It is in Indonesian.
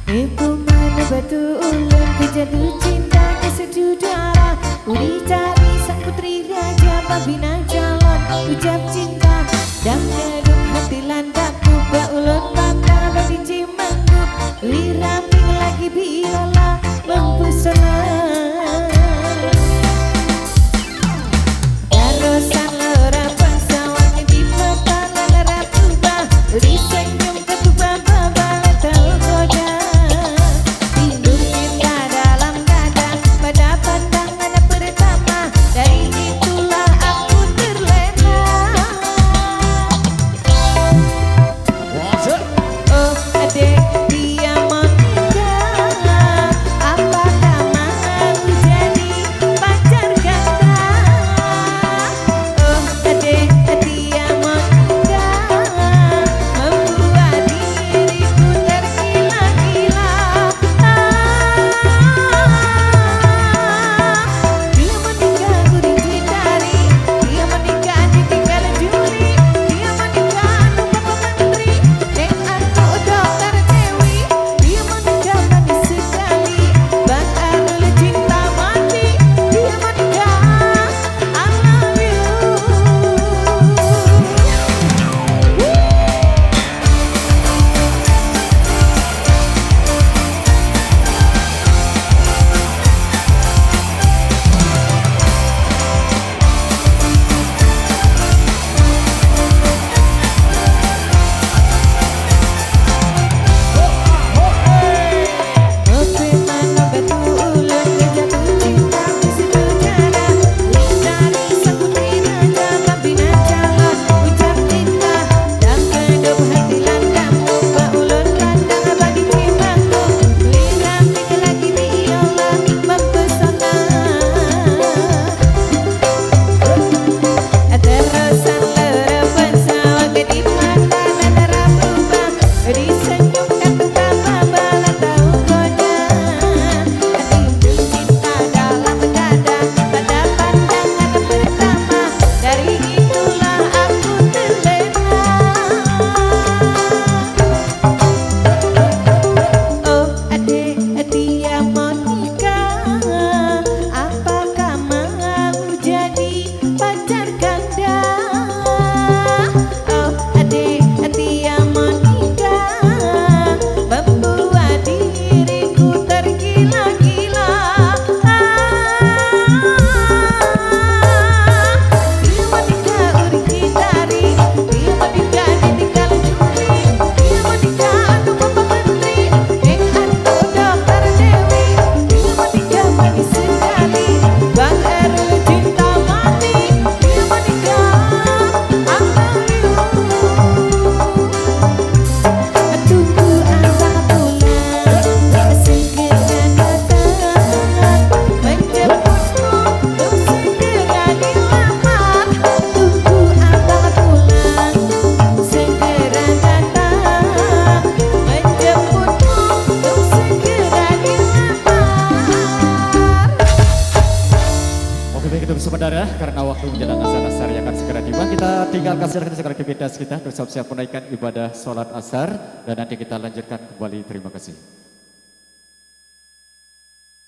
Ibu mana batu ulun kejadu cinta kesejudu arah. Uri cari sang putri raja babina calon ucap cinta. Dan keduk hati landakku ba ulun mata bagi cimangku. Uri ramping lagi biola mempesona. Darosan lera pasawan di mata lera tuba. Uri senyum ketuba babala tahu goda. Rindu kita dalam dada pada pandangan pertama. Dari itulah aku terlena. Oh adek dia menikah, apakah mau jadi pacar ganda? Oh adek dia menikah, membuat diriku tergila-gila. Dia menikah kuring hindari, dia menikah ditinggal juri, dia menikah lupa menteri, dan aku dokter Dewi. Dia menikah manis sekali, Bang Arul cinta mati. Dia menikah I love you. Oke mana batu ulun kejatuh cinta kesejudu cara. Lindari sang putri raja babina calon ucap cinta. Dan kedua hati landangku ba ulun landang bagi cimangku. Liramping lagi biola mempesona. Terusan lera pasawan di mata lera berubah. Di senyum ketuba babala tahu goda. Rindu cinta dalam dada pada pandangan pertama. Dari itulah aku terlena. Oh adek dia menikah, apakah mau jadi pacar ganda? Oh adek dia menikah, membuat diriku tergila-gila. Dia menikah uring hindari, dia menikah ditinggal juri, dia menikah lupa menteri, dan aku dokter Dewi. Dia menikah manis sekali, Bang Erul cinta mati. Dia menikah I love you. Tunggu abang pulang, segera datang menjemputmu untuk segera dilamar. Tunggu abang pulang, segera datang menjemputmu untuk segera dilamar. Oke baik itu sebenarnya karena waktu menjelang azan asar yang akan segera tiba, kita tinggalkan segera aktivitas kita untuk siap-siap menaikkan ibadah sholat asar dan nanti kita lanjutkan kembali. Terima kasih.